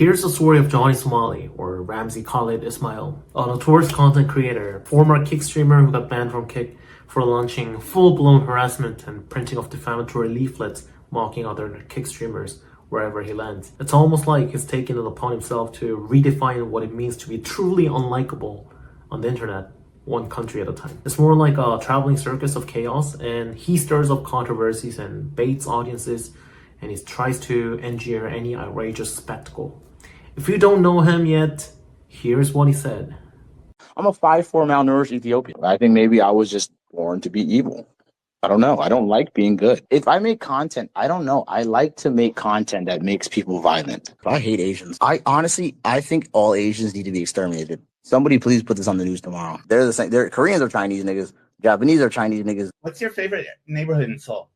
Here's the story of Johnny Somali, or Ramzi Khalid Ismail, a notorious content creator, former Kick streamer who got banned from Kick for launching full-blown harassment and printing of defamatory leaflets mocking other Kick streamers wherever he lands. It's almost like he's taken it upon himself to redefine what it means to be truly unlikable on the internet, one country at a time. It's more like a traveling circus of chaos, and he stirs up controversies and baits audiences, and he tries to engineer any outrageous spectacle. If you don't know him yet, here's what he said. I'm a 5'4" malnourished Ethiopian. I think maybe I was just born to be evil. I don't know. I don't like being good. If I make content, I don't know. I like to make content that makes people violent. I hate Asians. I think all Asians need to be exterminated. Somebody please put this on the news tomorrow. They're the same. Koreans are Chinese niggas. Japanese are Chinese niggas. What's your favorite neighborhood in Seoul?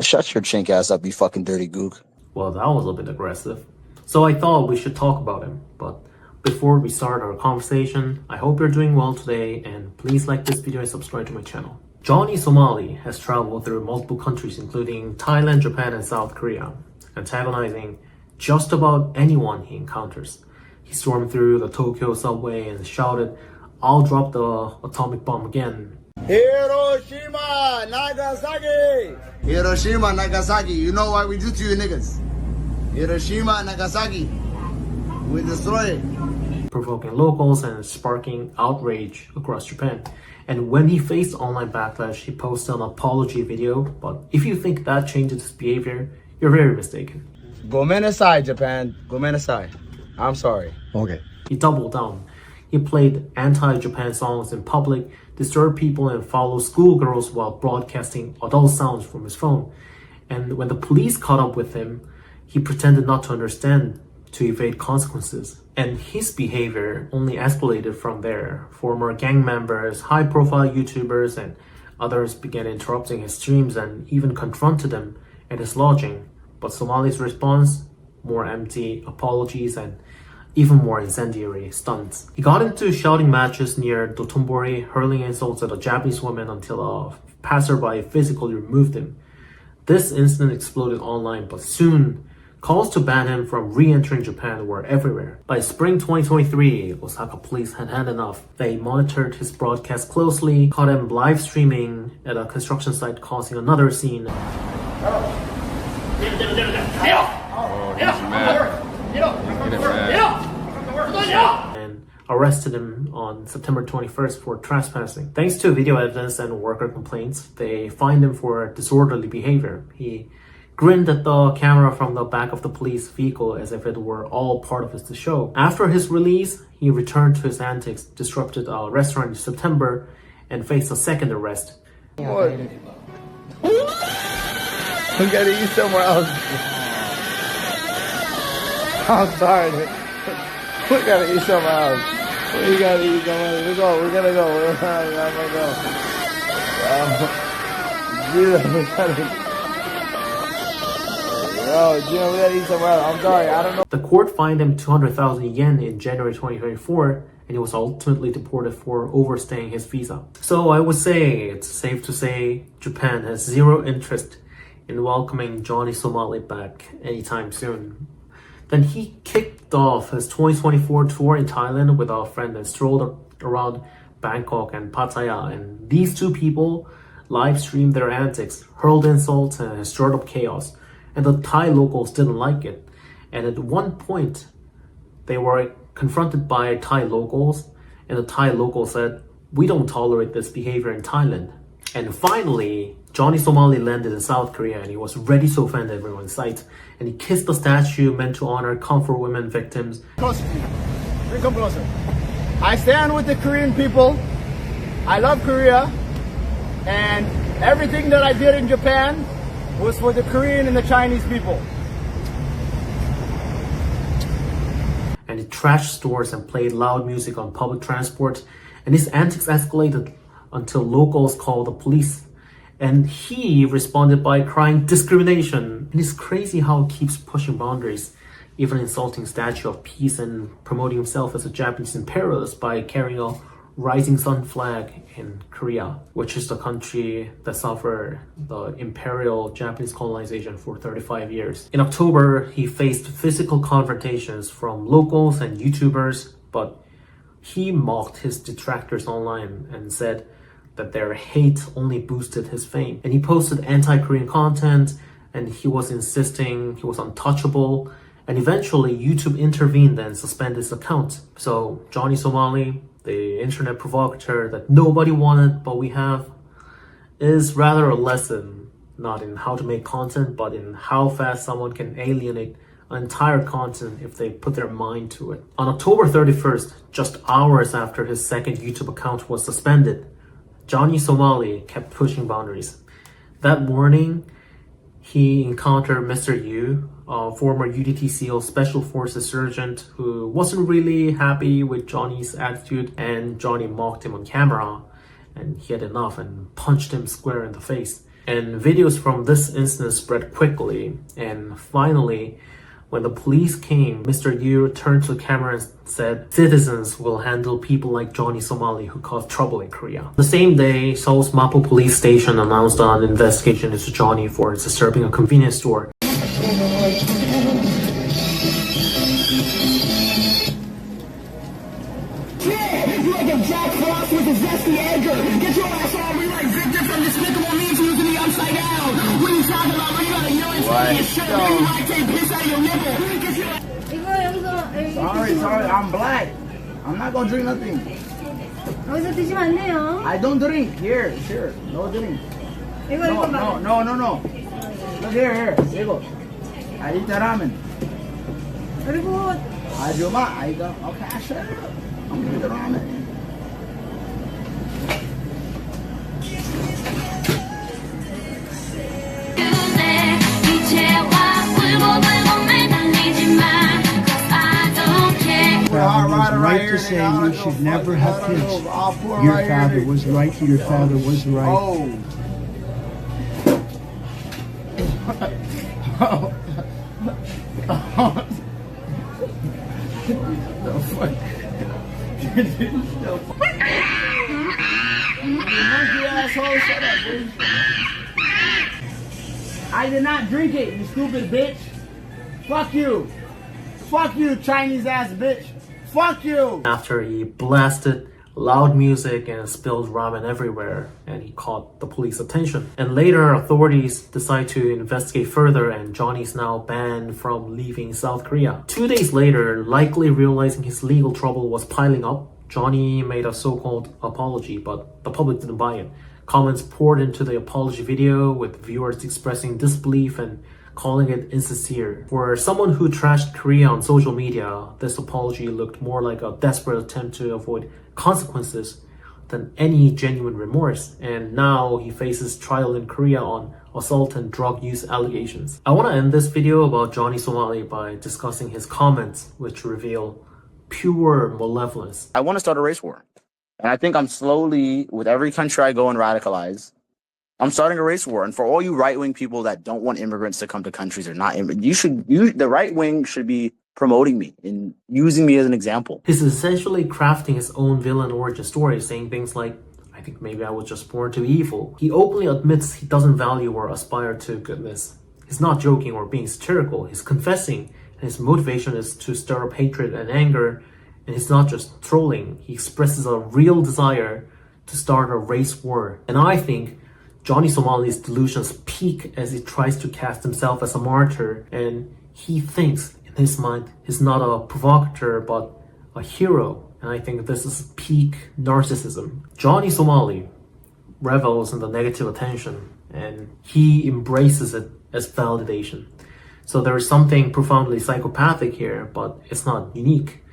Shut your chink ass up, you fucking dirty gook. Well, that was a bit aggressive. So I thought we should talk about him. But before we start our conversation, I hope you're doing well today, and please like this video and subscribe to my channel. Johnny Somali has traveled through multiple countries including Thailand, Japan, and South Korea, antagonizing just about anyone he encounters. He stormed through the Tokyo subway and shouted, "I'll drop the atomic bomb again." Hiroshima, Nagasaki! Hiroshima, Nagasaki, you know what we do to you niggas? Hiroshima, Nagasaki, we destroy it. Provoking locals and sparking outrage across Japan. And when he faced online backlash, he posted an apology video. But if you think that changes his behavior, you're very mistaken. Gomenasai, Japan. Gomenasai. I'm sorry. Okay. He doubled down. He played anti-Japan songs in public, disturbed people, and followed schoolgirls while broadcasting adult sounds from his phone. And when the police caught up with him, he pretended not to understand to evade consequences. And his behavior only escalated from there. Former gang members, high-profile YouTubers, and others began interrupting his streams and even confronted him at his lodging. But Somali's response? More empty apologies and even more incendiary stunts. He got into shouting matches near Dotonbori, hurling insults at a Japanese woman until a passerby physically removed him. This incident exploded online, but soon calls to ban him from re-entering Japan were everywhere. By spring 2023, Osaka police had had enough. They monitored his broadcast closely, caught him live streaming at a construction site, causing another scene. And arrested him on September 21st for trespassing. Thanks to video evidence and worker complaints, they fined him for disorderly behavior. He grinned at the camera from the back of the police vehicle as if it were all part of the show. After his release, he returned to his antics, disrupted a restaurant in September, and faced a second arrest. What? We gotta eat somewhere else. I'm sorry, dude. We gotta eat somewhere else. We gotta eat somewhere else. We're gonna go. We're gonna go. Gino, we gotta eat somewhere else. I'm sorry, I don't know. The court fined him 200,000 yen in January 2024, and he was ultimately deported for overstaying his visa. So I would say it's safe to say Japan has zero interest in welcoming Johnny Somali back anytime soon. Then he kicked off his 2024 tour in Thailand with a friend and strolled around Bangkok and Pattaya, and these two people live streamed their antics, hurled insults, and stirred up chaos. And the Thai locals didn't like it. And at one point, they were confronted by Thai locals, and the Thai locals said, "We don't tolerate this behavior in Thailand." And finally, Johnny Somali landed in South Korea, and he was ready to offend everyone's sight. And he kissed the statue meant to honor comfort women victims. Closer to me. Come closer. I stand with the Korean people. I love Korea. And everything that I did in Japan was for the Korean and the Chinese people. And he trashed stores and played loud music on public transport. And his antics escalated until locals called the police. And he responded by crying discrimination. And it's crazy how he keeps pushing boundaries, even insulting Statue of Peace and promoting himself as a Japanese imperialist by carrying a Rising Sun flag in Korea, which is the country that suffered the imperial Japanese colonization for 35 years. In October, he faced physical confrontations from locals and YouTubers, but he mocked his detractors online and said that their hate only boosted his fame. And he posted anti-Korean content, and he was insisting he was untouchable. And eventually, YouTube intervened and suspended his account. So Johnny Somali, the internet provocateur that nobody wanted but we have, is rather a lesson not in how to make content, but in how fast someone can alienate an entire continent if they put their mind to it. On October 31st, just hours after his second YouTube account was suspended, Johnny Somali kept pushing boundaries. That morning, he encountered Mr. Yu, a former UDTCO Special Forces sergeant who wasn't really happy with Johnny's attitude, and Johnny mocked him on camera, and he had enough and punched him square in the face. And videos from this incident spread quickly, and finally, when the police came, Mr. Yu turned to the camera and said, "Citizens will handle people like Johnny Somali who cause trouble in Korea." The same day, Seoul's Mapo police station announced an investigation into Johnny for disturbing a convenience store. Jack Frost with his zesty Edgar. Get your ass on. We like Victor from Despicable Me using the upside down. What are you talking about? When you got a urine stain in your shirt, when you might take piss out of your nipple. Get your Sorry, I'm black. I'm not gonna drink nothing. 여기서 드시면 안 돼요. I don't drink. Here, sure. No drink. 이거 No. Look here. 이거. I eat the ramen. 그리고 아줌마, I don't. Okay, sure. I'm gonna eat the ramen. Father was right to say you should never have kids. Your father was right. Your father was right. I did not drink it, you stupid bitch. Fuck you. Fuck you, Chinese ass bitch. Fuck you. After he blasted loud music and spilled ramen everywhere, and he caught the police attention. And later, authorities decide to investigate further, and Johnny's now banned from leaving South Korea. 2 days later, likely realizing his legal trouble was piling up, Johnny made a so-called apology, but the public didn't buy it. Comments poured into the apology video, with viewers expressing disbelief and calling it insincere. For someone who trashed Korea on social media, this apology looked more like a desperate attempt to avoid consequences than any genuine remorse. And now he faces trial in Korea on assault and drug use allegations. I want to end this video about Johnny Somali by discussing his comments, which reveal pure malevolence. I want to start a race war. And I think I'm slowly, with every country I go and radicalize, I'm starting a race war. And for all you right-wing people that don't want immigrants to come to countries or not, the right wing should be promoting me and using me as an example. He's essentially crafting his own villain origin story, saying things like, "I think maybe I was just born to be evil." He openly admits he doesn't value or aspire to goodness. He's not joking or being satirical. He's confessing, and his motivation is to stir up hatred and anger. And he's not just trolling. He expresses a real desire to start a race war. And I think Johnny Somali's delusions peak as he tries to cast himself as a martyr, and he thinks in his mind he's not a provocateur but a hero. And I think this is peak narcissism. Johnny Somali revels in the negative attention, and he embraces it as validation. So there is something profoundly psychopathic here, but it's not unique.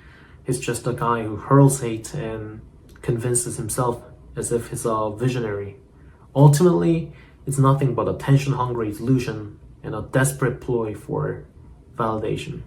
He's just a guy who hurls hate and convinces himself as if he's a visionary. Ultimately, it's nothing but attention-hungry delusion and a desperate ploy for validation.